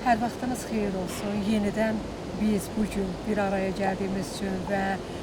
Hər vaxtınız xeyir olsun. Yenidən biz bugün bir araya gəldiyimiz üçün və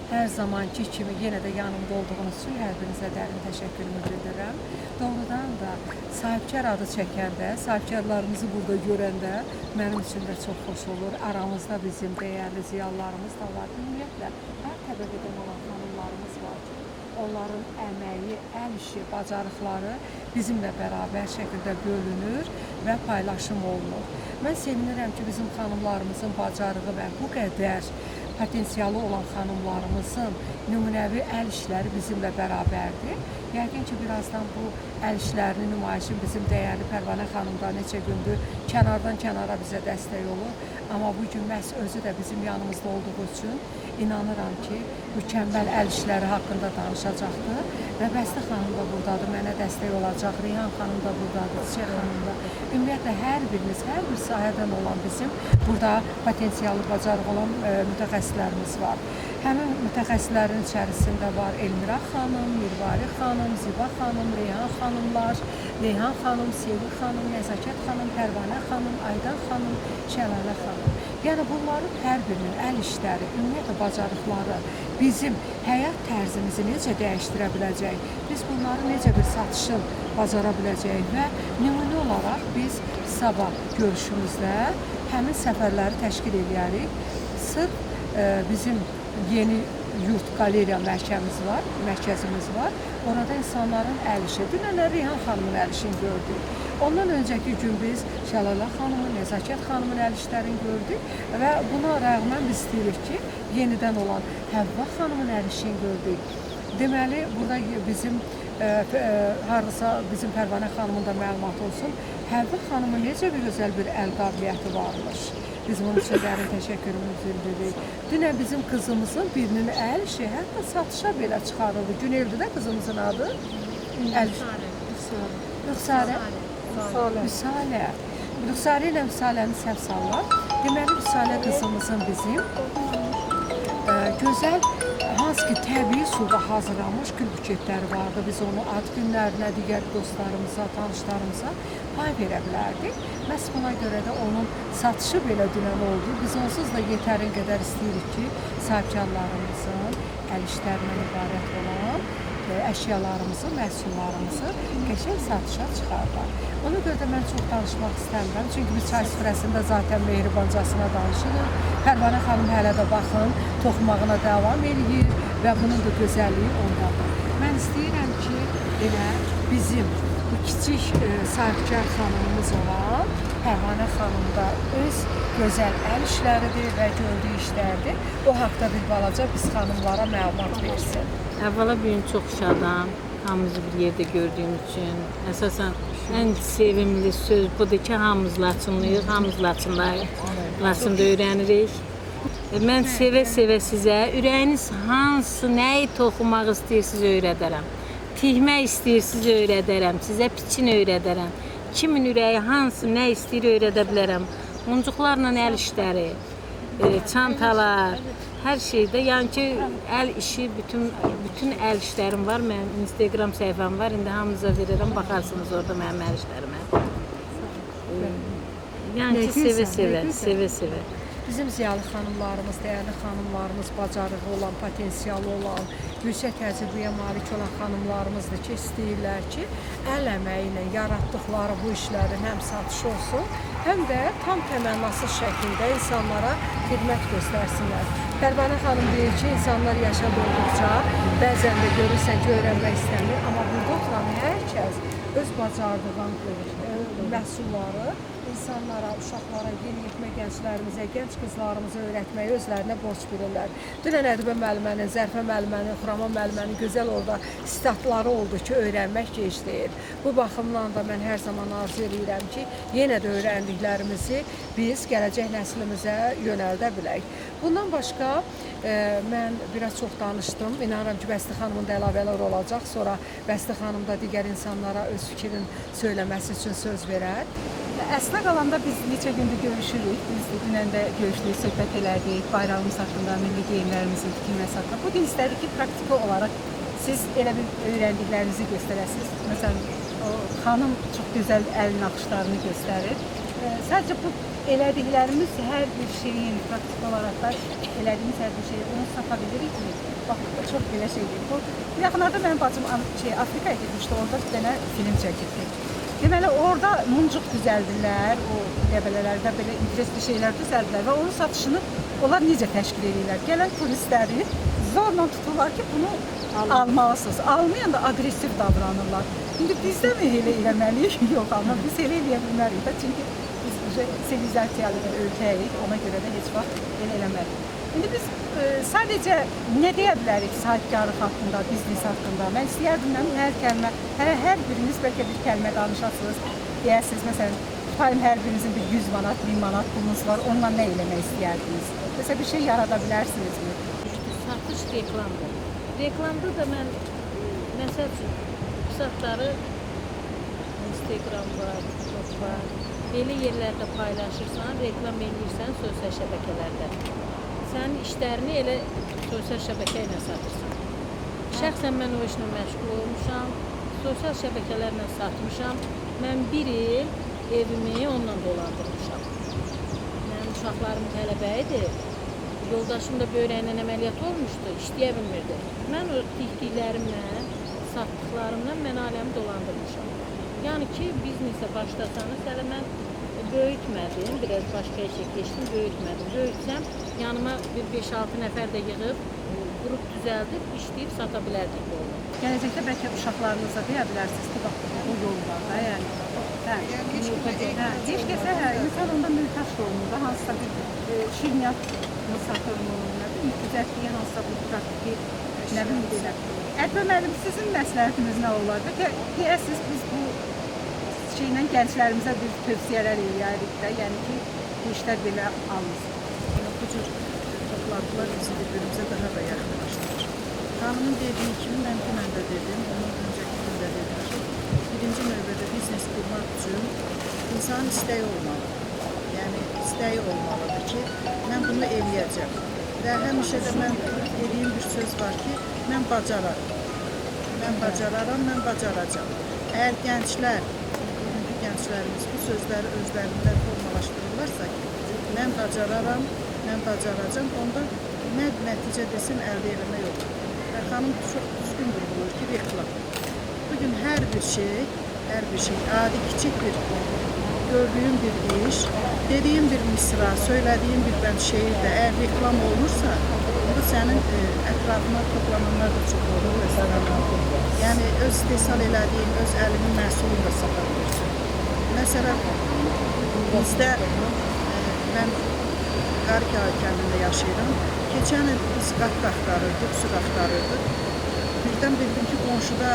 hər zamanki kimi yenə də yanımda olduğunuz üçün hər birinizə dərin təşəkkürümü bildirirəm. Doğrudan da sahibkar adı çəkəndə, sahibkarlarımızı burada görəndə mənim üçün də çox xoş olur. Aramızda bizim dəyərli ziyalılarımız da var. Ümumiyyətlə, hər təbəqədən olan xanımlarımız var ki, onların əməyi, əl işi, bacarıqları bizimlə bərabər şəkildə bölünür və paylaşım olunur. Mən sevinirəm ki, bizim xanımlarımızın bacarığı və bu qədər potensialı olan xanımlarımızın nümunəvi əl işləri bizimlə bərabərdir. Yəqin ki, birazdan bu əl işlərinin nümayişin bizim dəyərli Pərvanə xanım da neçə gündür kənardan kənara bizə dəstək olur. Amma bugün məhz özü də bizim yanımızda olduğu üçün inanıram ki, mükəmməl əl işləri haqqında danışacaqdır. Və Bəstə xanım da buradadır, mənə dəstək olacaq. Reyhan xanım da buradadır, Çiçək xanım da. Ümumiyyətlə, hər biriniz, hər bir sahədən olan bizim burada potensialı bacarıq olan mütəxəssislərimiz var. Həmin mütəxəssislərin içərisində var Elmira xanım, Mirvari xanım, Ziba xanım, Reyhan xanımlar, Reyhan xanım, Sevil xanım, Nəzakət xanım, Pərvanə xanım, Aydan xanım, Şəlalə xanım. Yəni bunların hər birinin əl işləri, ümumiyyətlə bacarıqları bizim həyat tərzimizi necə dəyişdirə biləcək, biz bunları necə bir satışın bacara biləcək və nümunə olaraq biz sabah görüşümüzdə həmin səfərləri təşkil edərik. Sırf bizim yeni yurt qaleriya mərkəzimiz var. Orada insanların əl işi. Dünən Reyhan xanımın əl işini gördük. Ondan öncəki gün biz Şəlalə xanımın, Nəzakət xanımın əl işlərini gördük və buna rəğmən biz istəyirik ki, yenidən olan Həvva xanımın əl işini gördük. Deməli, burada bizim hardasa bizim Pərvanə xanımın da məlumatı olsun. Həvva xanımın necə bir özəl bir əl qabiliyyəti varmış. Biz bunun üçün dərin təşəkkürümüzü bildiririk. Dünən bizim qızımızın birinin əl işi hətta satışa belə çıxarıldı. Güneldir də qızımızın adı. Rüxsarə. Rüxsarə ilə Müsaləni səhv sallar. Deməli, Rüxsarə qızımızın bizim gözəl, hansı ki, təbii suda hazırlanmış gül buketləri vardı. Biz onu ad günlərinə, digər dostlarımıza, tanışlarımıza pay verə bilərdik. Məhz buna görə də onun satışı belə dünən oldu. Biz onsuz da yetərin qədər istəyirik ki, sahibkarlarımızın əl işlərindən ibarət olan əşyalarımızı, məhsullarımızı qəşəng satışa çıxarlar. Ona görə də mən çox danışmaq istəmirəm. Çünki biz çay süfrəsində zaten mehribancasına danışırıq. Pərvanə xanım hələ də baxın, toxumağına davam edir və bunun da gözəlliyi ondadır. Mən istəyirəm ki, elə bizim bu kiçik sahibkar xanımımız olan Pərvanə xanım da öz gözəl əl işləridir və gördüyü işlərdir. O haqda bir balaca biz xanımlara məlumat versin. Əvvəla bir gün çox şadam, hamımızı bir yerdə gördüyüm üçün. Əsasən, ən sevimli söz budur ki, hamımız Laçınlıyıq, hamımız Laçında öyrənirik. Mən sevə-sevə sizə ürəyiniz hansı, nəyi toxumaq istəyirsiniz öyrədərəm. Tikmək istəyirsiniz öyrədərəm, sizə piçin öyrədərəm. Kimin ürəyi hansı, nə istəyir öyrədə bilərəm. Muncuqlarla əl işləri, çantalar, hər şeydə, yəni ki, əl işi, bütün əl işlərim var. Mənim Instagram səhifəm var, indi hamınıza verirəm, baxarsınız orada mənim əl işlərimə. Yəni ki, sevə-sevə. Bizim ziyalı xanımlarımız, dəyərli xanımlarımız, bacarığı olan, potensialı olan, yüksək təcrübəyə malik olan xanımlarımızdır ki, istəyirlər ki, əl əməyi ilə yaratdıqları bu işlərin həm satışı olsun, həm də tam təmənnasız şəkildə insanlara xidmət göstərsinlər. Pərvanə xanım deyir ki, insanlar yaşa olduqca bəzən də görürsən ki, öyrənmək istəmir, amma burada oturan hər kəs öz bacardığı məhsulları insanlara, uşaqlara, yeniyetmə gənclərimizə, gənc qızlarımıza öyrətməyi özlərinə borc bilirlər. Dünən Ədibə müəllimənin, Zərfə müəllimənin, Xurama müəllimənin gözəl orada statları oldu ki, öyrənmək gec deyil. Bu baxımdan da mən hər zaman arzu edirəm ki, yenə də öyrəndiklərimizi biz gələcək nəslimizə yönəldə bilək. Bundan başqa mən biraz çox danışdım. İnanıram ki, Bəstə xanımın da əlavələr olacaq. Sonra Bəstə xanım da digər insanlara öz fikrini söyləməsi üçün söz verər. Əsnə qalanda biz neçə gündür görüşürük. Biz dünən də görüşdük, söhbət elədik. Bayrağımız haqqında, milli geyimlərimizin tikilməsi haqqında. Bugün istədik ki, praktiki olaraq siz elə bir öyrəndiklərinizi göstərəsiniz. Məsələn, xanım çox gözəl əl naxışlarını göstərir. Sadəcə bu elədiklərimiz hər bir şeyin praktik olaraq da elədiyimiz hər bir şeyi onu sata bilirikmi? Bax, çox belə şeydir. Bu yaxınlarda mənim bacım Afrikaya getmişdi, orada bir dənə film çəkildi. Deməli, orada mumcuq düzəldirlər, o qəbələlərdə belə interesli şeylər düzəldilər və onun satışını onlar necə təşkil edirlər? Gələn turistləri zorla tuturlar ki, bunu almalısınız. Almayan da aqressiv davranırlar. İndi bizdə mi elə eləməliyik? Yox, amma biz elə eləyə bilmərik də, çünki biz sivilizasiyalı bir ölkəyik, ona görə də heç vaxt elə eləməliyik. İndi biz sadəcə nə deyə bilərik sahibkarlıq haqqında, biznes haqqında? Mən istəyərdim hər kəlmə, hər biriniz bəlkə bir kəlmə danışasınız, deyəsiniz, məsələn, tutayım hər birinizin bir 100 manat, 1000 manat pulunuz var, onunla nə eləmək istəyərdiniz? Mesela bir şey yarada bilərsinizmi? Satış reklamdır. Reklamda da mən məsəl üçün satları Instagram var, TikTok var, belə yerlərdə paylaşırsan, reklam edirsən sosial şəbəkələrdə. Sənin işlərini elə sosial şəbəkə ilə satırsan. Şəxsən mən o işlə məşğul olmuşam, sosial şəbəkələrlə satmışam. Mən bir il evimi onunla dolandırmışam. Mənim uşaqlarım tələbə idi. Yoldaşım da böyrəyindən əməliyyat olmuşdu, işləyə bilmirdi. Mən o tikdiklərimlə, satdıqlarımla mən aləmi dolandırmışam. Yəni ki, biznesə başlasanız, hələ mən böyütmədim, biraz başqa işə keçdim, böyütmədim. Böyütsəm, yanıma bir 5-6 nəfər də yığıb, qrup düzəldib, işləyib sata bilərdik bu onu. Gələcəkdə bəlkə uşaqlarınıza deyə bilərsiniz ki, bax, bu yol var da, yəni. Heç kəsə, insan onda mültaş da olmur da, hansısa bir şirniyyat satır mı, mütüzətliyə hansısa bir praktiki, nə bilim deyirəm. Əlbə müəllim, sizin məsləhətiniz nə olar? Bəlkə deyəsiniz, biz bu şeylə gənclərimizə bir tövsiyələr eləyərik də, yəni ki, bu işlər belə almışsın. Bu cür toplantılar bizi bir-birimizə daha da yaxınlaşdırır. Xanımın dediyi kimi mən dünən də dedim, onun öncəki gün də dedim ki, birinci növbədə biznes qurmaq üçün insanın istəyi olmalı. Yəni, istəyi olmalıdır ki, mən bunu eləyəcəm. Və həmişə də mən dediyim bir söz var ki, mən bacararam. Mən bacararam, mən bacaracam. Əgər gənclər, bugünkü gənclərimiz bu sözləri özlərində formalaşdırırlarsa ki, mən bacararam, mən bacaracam, onda nə nəticə desin əldə eləmək olur. Və xanım çox düzgün vurğulayır ki, reklam. Bugün hər bir şey, adi, kiçik bir, gördüyüm bir iş, dediyim bir misra, söylədiyim bir şeir də əgər reklam olursa, onda sənin ətrafına toplananlar da çox olur. Yəni, öz istehsal elədiyin, öz əlinin məhsulunu da sata bilirsin. Məsələn, bizdə, mən Qarikay kəndində yaşayıram. Keçən il biz qat axtarırdıq, süd axtarırdıq. Birdən bildim ki, qonşuda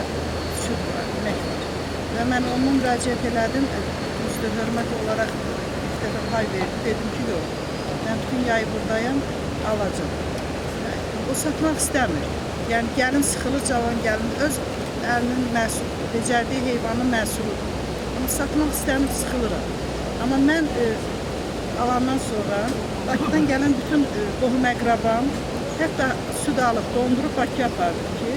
süd var, imək var. Və mən onunla müraciət elədim, üstü hörmət olaraq bir dəfə pay verdi. Dedim ki, yox, mən bütün yayı buradayım, alacam. O satmaq istəmir. Yəni, gəlin sıxılır, cavan gəlin, öz əlinin məhsulu, becərdiyi heyvanın məhsuludur. Amma satmaq istəmir, sıxılıram. Amma mən alandan sonra Bakıdan gələn bütün qohum-əqrabam hətta süd alıb, dondurub Bakıya apardı ki,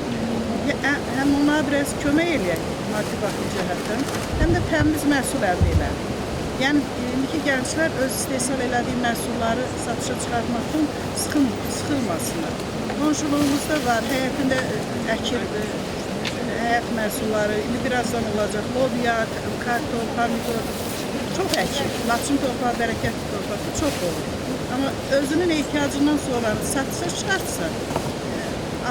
həm ona biraz kömək eləyək maddi baxım cəhətdən, həm də təmiz məhsul əldə edək. Yəni, indiki gənclər öz istehsal elədiyi məhsulları satışa çıxartmaq üçün sıxılmasınlar. Qonşuluğumuzda var, həyətində əkir, həyət məhsulları, indi birazdan olacaq, lobya, kartol, pomidor, çox əkir. Laçın torpağı, bərəkətli torpağı çox olur. Amma özünün ehtiyacından sonra satışa çıxartsa,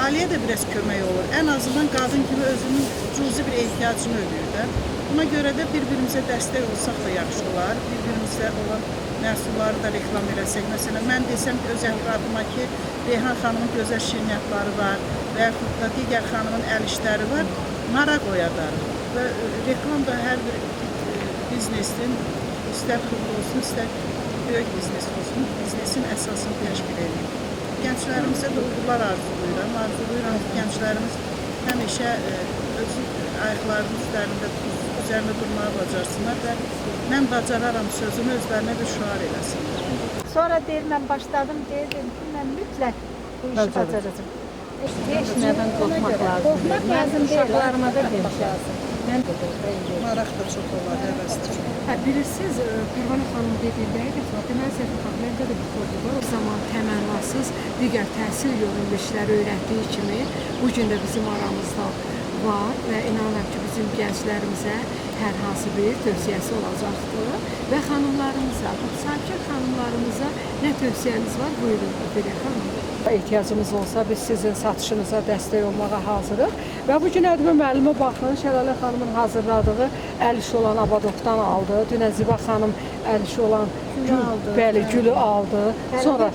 ailəyə də biraz kömək olur. Ən azından qadın kimi özünün cüzi bir ehtiyacını ödəyir də. Buna görə də bir-birimizə dəstək olsaq da yaxşı olar. Bir-birimizə olan məhsulları da reklam eləsək. Məsələn, mən desəm ki, öz ətrafıma ki, Reyhan xanımın gözəl şirniyyatları var və yaxud da digər xanımın əl işləri var, maraq oyadarıq. Və reklam da hər bir biznesin, istər xırda olsun, istər böyük biznes olsun, biznesin əsasını təşkil edir. Gənclərimizə də uğurlar arzulayıram. Arzulayıram ki, gənclərimiz həmişə öz ayaqlarının üzərində durmağı bacarsınlar və mən bacararam sözünü özlərinə bir şüar eləsinlər. Sonra deyir, mən başladım, deyirdim ki, mən mütləq bu işi bacaracağım. Heç nədən qorxmaq lazım deyil. Mən uşaqlarıma da demişəm. Mən Maraq da çox olar, həvəs də çox. Bilirsiniz, Pərvanə xanım dediyində həqiqətən deməli Zərifə xanım məndə də bir korku var. O zaman təmənnasız digər təhsil yolu işləri öyrətdiyi kimi bu gün də bizim aramızda var və inanıram ki, bizim gənclərimizə hər hansı bir tövsiyəsi olacaqdır və xanımlarımıza, sakin xanımlarımıza nə tövsiyəniz var? Buyurun, Fəriyə xanım. Ehtiyacımız olsa biz sizin satışınıza dəstək olmağa hazırıq və bu gün Ədibə müəllimə baxın, Şəlalə xanımın hazırladığı əl işi olan abadokdan aldı. Dünən Ziba xanım əl işi olan gülü aldı. Sonra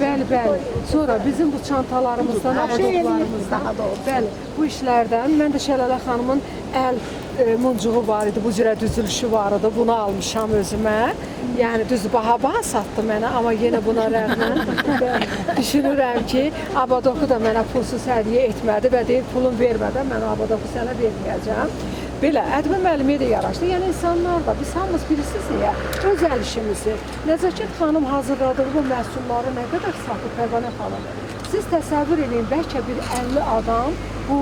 bəli. Sonra bizim bu çantalarımızdan, abadoklarımızdan, bəli, bu işlərdən mən də Şəlalə xanımın əl muncuğu var idi, bu cürə düzülüşü var idi. Bunu almışam özümə. Yəni düz baha satdı mənə, amma yenə buna rəğmən düşünürəm ki, abadoku da mənə pulsuz hədiyyə etmədi və deyir pulun vermədən mən abadoku sənə verməyəcəm. Belə, Ədibə müəllimə də yaraşdı. Yəni insanlar da, biz hamımız bilirsiniz niyə? Öz əl işimizi. Nəzakət xanım hazırladığı bu məhsulları nə qədər satıb Pərvanə xanım? Siz təsəvvür edin, bəlkə bir 50 adam bu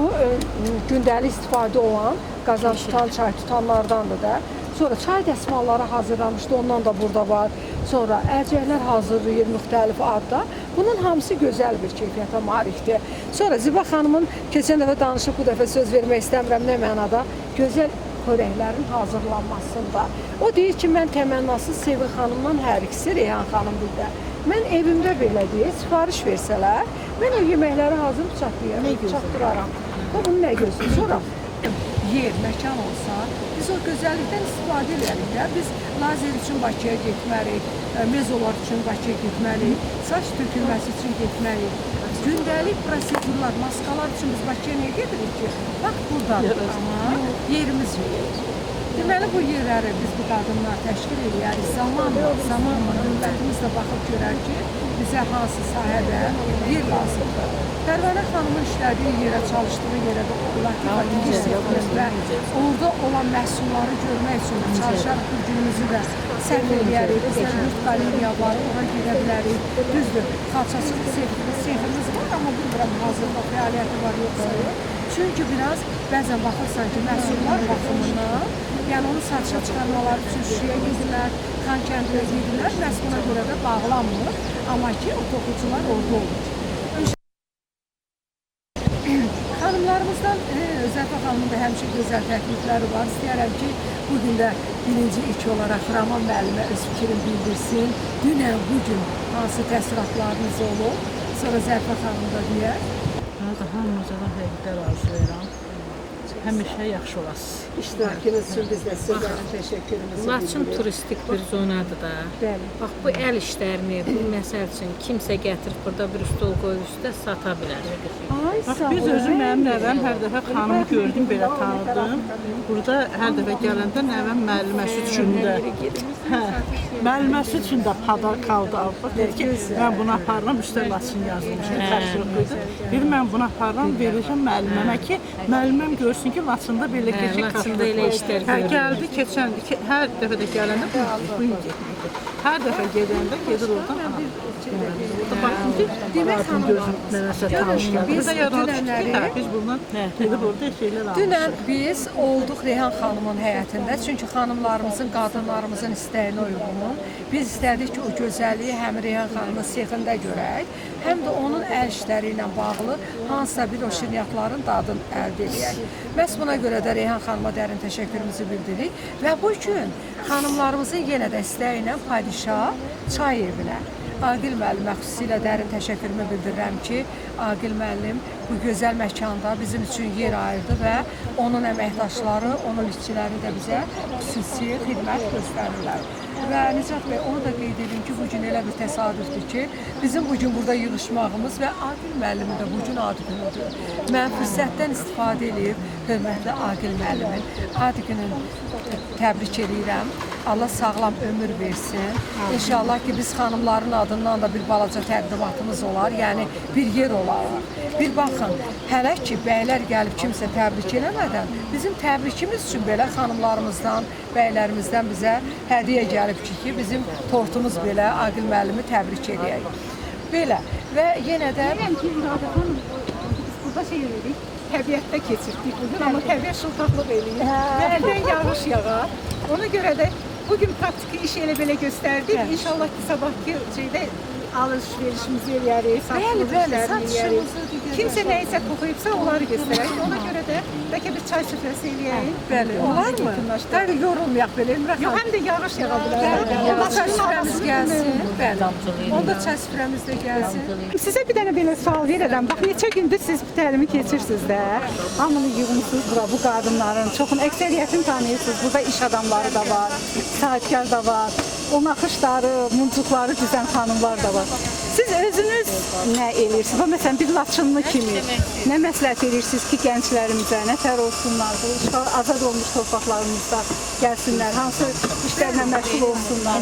gündəlik istifadə olan qazan tutan, çay tutanlardandır da. Sonra çay dəsmalları hazırlamışdı, ondan da burada var. Sonra əlcəklər hazırlayır müxtəlif adda. Bunun hamısı gözəl bir keyfiyyətə malikdir. Sonra Ziba xanımın keçən dəfə danışıb, bu dəfə söz vermək istəmirəm nə mənada, gözəl xörəklərin hazırlanmasında. O deyir ki, mən təmənnasız Sevil xanımdan hər ikisi, Reyhan xanım bir də. Mən evimdə belə deyir, sifariş versələr, mən o yeməkləri hazır çatdıraram. Bunu nə gözləyir? Sonra yer, məkan olsa, biz o gözəllikdən istifadə edərik də. Biz lazer üçün Bakıya getməliyik, mezolar üçün Bakıya getməliyik, saç tökülməsi üçün getməliyik. Gündəlik prosedurlar, maskalar üçün biz Bakıya niyə gedirik ki? Bax, buradadır, amma yerimiz yox. Deməli, bu yerləri biz bu qadınlar təşkil edirik. Zamanla dövlətimiz də baxıb görər ki, bizə hansı sahədə yer lazımdır. Pərvanə xanımın işlədiyi yerə, çalışdığı yerə də Latifa gidirsiniz və orada olan məhsulları görmək üçün çalışarıq, bir günümüzü də sərf edərik. Bizdə yurt qaleriya var, ora gedə bilərik. Düzdür, xalçaçılıq seyfimiz var, amma bilmirəm hazırda fəaliyyəti var yoxsa yox. Çünki biraz bəzən baxırsan ki, məhsullar baxımından, yəni onu satışa çıxarmaları üçün Şuşaya gedirlər, Xankəndiyə gedirlər, məhz buna görə də bağlanmır. Amma ki, o toxucular orada olur. Xanımlarımızdan Zərifə xanımın da həmişə gözəl təklifləri var. İstəyərəm ki, bugün də birinci ilk olaraq Raman müəllimə öz fikrini bildirsin. Dünən, bugün hansı təəssüratlarınız olub? Sonra Zərifə xanım da deyər. Hamınıza həqiqətən arzulayıram. Həmişə yaxşı olasınız. İştirakınız üçün biz də sizə təşəkkürümüzü Laçın turistik bir zonadır da. Bəli. Bax, bu əl işlərini, bu məsəl üçün kimsə gətirib burada bir stol qoyub üstə sata bilər. Bax, biz özüm mənim nəvəm hər dəfə xanımı gördüm, belə tanıdım. Burada hər dəfə gələndə nəvəm müəlliməsi üçün də, müəlliməsi üçün də padar kaldı. Dedi ki, mən bunu aparıram, üstə Laçın yazılmış, təşrif idi. Bir mən bunu aparıram, verəcəm müəlliməmə ki, müəlliməm görsün ki, Laçında belə keçik Laçında elə işlər görürük. Gəldi, keçən, hər dəfə də gələndə bu gün getməkdir. Hər dəfə gedəndə gedir oradan. Baxın ki, Demək xanım gözüm mənəsə tanışlar. Biz də yadına düşdük ki, biz bundan gedib orada şeylər almışıq. Dünən biz olduq Reyhan xanımın həyətində. Çünki xanımlarımızın, qadınlarımızın istəyinə uyğun. Biz istədik ki, o gözəlliyi həm Reyhan xanımın sexində görək, həm də onun əl işləri ilə bağlı hansısa bir o şirniyyatların dadını əldə edək. Məhz buna görə də Reyhan xanıma dərin təşəkkürümüzü bildiririk və bu gün xanımlarımızın yenə də istəyi ilə Padişah çay evinə Aqil müəllimə xüsusilə dərin təşəkkürümü bildirirəm ki, Aqil müəllim bu gözəl məkanda bizim üçün yer ayırdı və onun əməkdaşları, onun işçiləri də bizə xüsusi xidmət göstərirlər. Və Nicat bəy, onu da qeyd edim ki, bugün elə bir təsadüfdür ki, bizim bugün burada yığışmağımız və Aqil müəllimin də bugün ad günüdür. Mən fürsətdən istifadə edib, hörmətli Aqil müəllimin ad gününü təbrik edirəm. Allah sağlam ömür versin. İnşallah ki, biz xanımların adından da bir balaca təqdimatımız olar, yəni bir yer olaraq. Bir baxın, hələ ki, bəylər gəlib kimsə təbrik eləmədən, bizim təbrikimiz üçün belə xanımlarımızdan, bəylərimizdən bizə hədiyyə gəlib ki, bizim tortumuz belə Aqil müəllimi təbrik edək. Belə və yenə də Deyirəm ki, İradə xanım, biz burada şey elədik, təbiətdə keçirdik bugün, amma təbiət şıltaqlıq eləyir. Əldən yağış yağar. Ona görə də bugün praktiki iş elə belə göstərdik. İnşallah ki, sabahki şeydə alış-verişimizi eləyərik, satışımızı eləyərik. Kimsə nəyisə toxuyubsa onları göstərək. Ona görə də bəlkə bir çay süfrəsi eləyək. bəli, olarmı? Hələ yorulmayaq belə Emrah Yox, xanım. həm də yağış yağa bilər. Onda çay süfrəmiz gəlsin. Bəli. Onda çay süfrəmiz də gəlsin. Sizə bir dənə belə sual verirəm. Bax, neçə gündür siz bu təlimi keçirsiniz də. Hamını yığmışsınız bura, bu qadınların. Çoxun, əksəriyyətini tanıyırsınız. Burada iş adamları da var, sahibkar da var. O naxışları, muncuqları düzən xanımlar da var. Siz özünüz nə eləyirsiniz? Bax, məsələn, bir Laçınlı kimi nə məsləhət edirsiniz ki, gənclərimizə nətər olsunlar, bu işğal azad olmuş torpaqlarımızda gəlsinlər, hansı işlərlə məşğul olsunlar?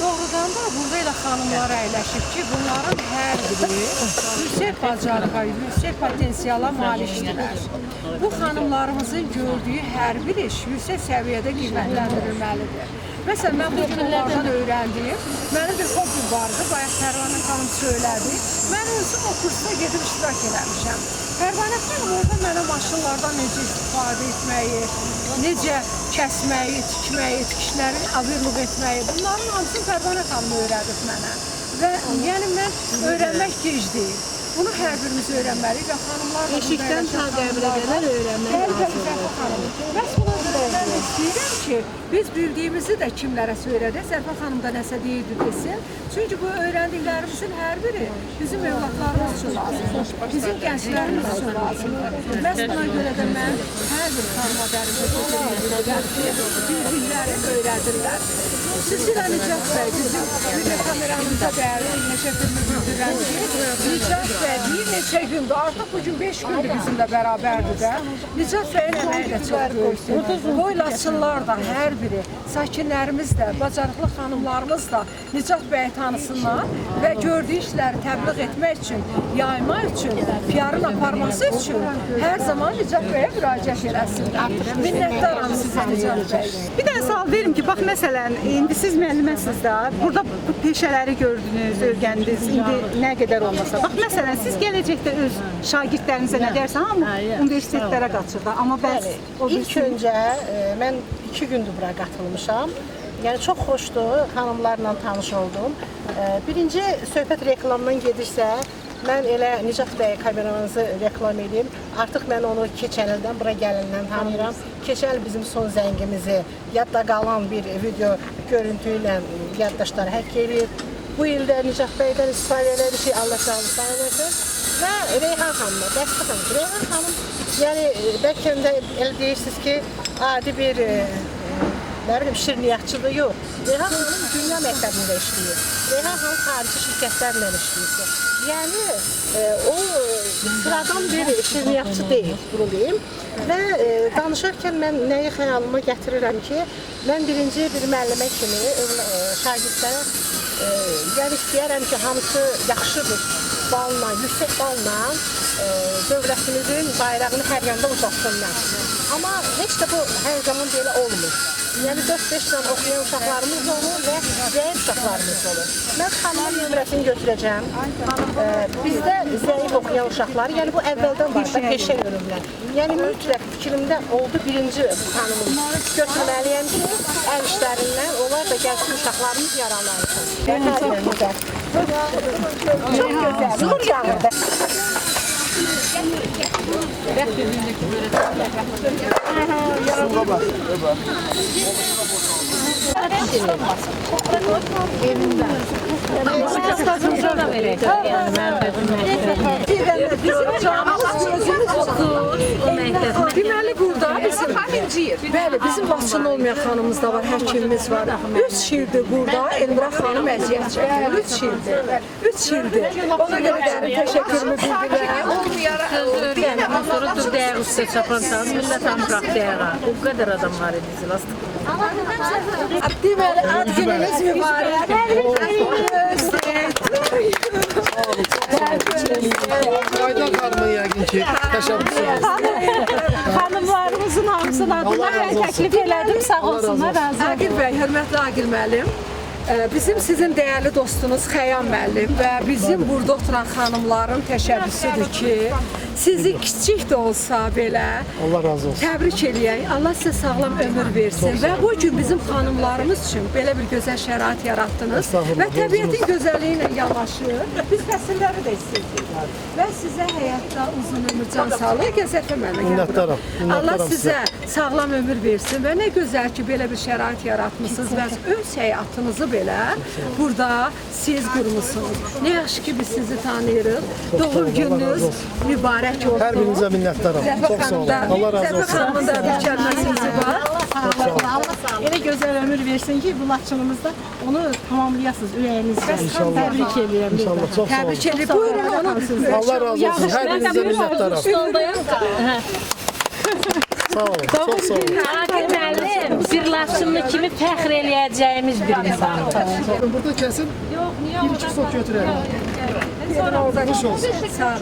Doğrudan da burada elə xanımlar əyləşib ki, bunların hər biri yüksək bacarığa, yüksək potensiala malikdirlər. Bu xanımlarımızın gördüyü hər bir iş yüksək səviyyədə qiymətləndirilməlidir. Məsələn, mən bu gün onlardan öyrəndim. Mənim bir hobbim vardı, bayaq Pərvanə xanım söylədi. Mən özüm o kursda gedib iştirak eləmişəm. Pərvanə xanım orada mənə maşınlardan necə istifadə etməyi, necə kəsməyi, tikməyi, tikişləri avirluq etməyi, bunların hamısını Pərvanə xanım öyrədib mənə. Və yəni mən öyrənmək gec deyil. Bunu hər birimiz öyrənməliyik və xanımlar da Eşikdən ta qəbrə qədər öyrənmək lazımdır. Bəs buna görə mən istəyirəm ki, biz bildiyimizi də kimlərə söylədək, Zərfə xanım da nəsə deyirdi desin. Çünki bu öyrəndiklərimizin hər biri bizim övladlarımız üçün lazımdır, bizim gənclərimiz üçün lazımdır. Məhz buna görə də mən hər bir xanıma dərəcə bildikləri öyrədirlər. Xüsusilə Nicat bəy, bizim bir kameramızda dəyərli təşəkkürümü bildirirəm ki, Nicat bəy bir neçə gündür, artıq bugün 5 gündür bizimlə bərabərdir də. Nicat bəyin əməyi də çox böyükdür. Qoy Laçınlar da hər biri, sakinlərimiz də, bacarıqlı xanımlarımız da Nicat bəyi tanısınlar və gördüyü işləri təbliğ etmək üçün, yaymaq üçün, PR-ın aparması üçün hər zaman Nicat bəyə müraciət eləsinlər. Minnətdaram sizə Nicat bəy. Bir dənə sual verim ki, bax məsələn, indi siz müəlliməsiniz də, burada bu peşələri gördünüz, öyrəndiniz, indi nə qədər olmasa. Bax məsələn, siz gələcəkdə öz şagirdlərinizə nə dərsən, hamı universitetlərə qaçır da, amma bəzi İlk öncə mən 2 gündür bura qatılmışam. Yəni çox xoşdur, xanımlarla tanış oldum. Birinci söhbət reklamdan gedirsə, mən elə Nicat bəy kameramanızı reklam edeyim. Artıq mən onu keçən ildən bura gəlindən tanıyıram. Keçən il bizim son zəngimizi yadda qalan bir video görüntü ilə yaddaşlar həkk eləyib. Bu ildə Nicat bəydən istifadə eləmişik, Allah sağ olsun. Və Reyhan xanımla, Bəstə xanım. Reyhan xanım, yəni bəlkə də elə deyirsiniz ki, adi bir nə bilim şirniyyatçıdır, yox. Reyhan xanım dünya məktəbində işləyir. Reyhan xanım xarici şirkətlərlə işləyir. Yəni o sıradan bir şirniyyatçı deyil, bunu deyim. Və danışarkən mən nəyi xəyalıma gətirirəm ki, mən birinci bir müəllimə kimi şagirdlərə yəni istəyərəm ki, hamısı yaxşı bir balla, yüksək balla dövlətimizin bayrağını hər yanda uzatsınlar. Amma heç də bu hər zaman belə olmur. Yəni 4-5 ilə oxuyan uşaqlarımız olur və zəif uşaqlarımız olur. Mən xanımın nömrəsini götürəcəm. Bizdə zəif oxuyan uşaqlar, yəni bu əvvəldən var da peşə yönümlər. Yəni mütləq fikrimdə oldu birinci xanımın götürməliyəm ki, əl işlərindən onlar da gəlsin uşaqlarımız yararlansın. Çox gözəl, nur yağırdı. Deməli burada bizim bəli, bizim Laçınlı olmayan xanımımız da var, həkimimiz var. 3 ildir burada Elmira xanım əziyyət çəkir. 3 ildir. 3 ildir. Ona görə də təşəkkürümü bildirirəm. Ondan sonra dur dəyə usta çapansan, millət amraq dəyə. O qədər adam var idi Zilastik. Deməli, ad gününüz mübarək. Aydan xanımın yəqin ki, təşəbbüsünüz. xanımlarımızın hamısının adına mən təklif elədim, sağ olsunlar, razı olsun. Aqil bəy, hörmətli Aqil müəllim. Bizim sizin değerli dostunuz Xəyam müəllim və bizim burada oturan xanımların təşəbbüsüdür ki, sizi kiçik də olsa belə Allah razı olsun. təbrik eləyək. Allah sizə sağlam ömür versin və bu gün bizim xanımlarımız üçün belə bir gözəl şərait yaratdınız Estağfurullah, və təbiətin doğru. gözəlliyi ilə yanaşı biz fəsilləri də istəyirik və sizə həyatda uzun ömür, can sağlığı, gəzət ömürlə Minnətdaram, Allah minnətdaram sizə sağlam ömür versin və nə gözəl ki, belə bir şərait yaratmısınız və öz həyatınızı belə burada siz qurmusunuz. Nə yaxşı ki, biz sizi tanıyırıq. Doğum gününüz mübarək olsun. Hər birinizə minnətdaram. Çox sağ olun. Allah razı Zəfər olsun. xanımın da bir kəlməsi var. Allah elə gözəl ömür versin ki, bu Laçınımızda onu tamamlayasınız ürəyinizdə. İnşallah. Təbrik edirəm. İnşallah çok sağ olun. Təbrik edirəm. Buyurun onu. Allah razı olsun. Hər birinizə minnətdaram. Sağ olun. Çok sağ olun. Akif müəllim, bir Laçınlı kimi fəxr eləyəcəyimiz bir insandır. Burada kesin bir iki sok götürelim. Hoş olsun. Sağ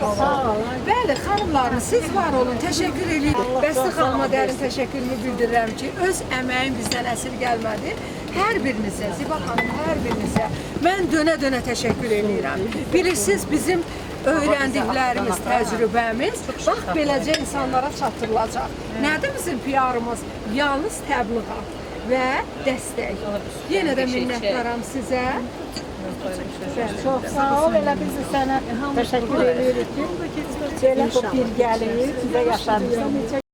olun. Bəli, xanımlarım, siz var olun. Təşəkkür edirəm. Bəsti xanıma dərin təşəkkürümü bildirirəm ki, öz əməyin bizdən əsir gəlmədi. Hər birinizə, Ziba xanım, hər birinizə mən dönə-dönə təşəkkür edirəm. Bilirsiniz, bizim öyrəndiklərimiz, təcrübəmiz bax beləcə insanlara çatdırılacaq. Nədir bizim PR-ımız? Yalnız təbliğat və dəstək. Yenə də minnətdaram sizə. Çox sağ ol. Elə biz də sənə təşəkkür edirik ki, belə bu bir gəlir, bizə yaşadırsan.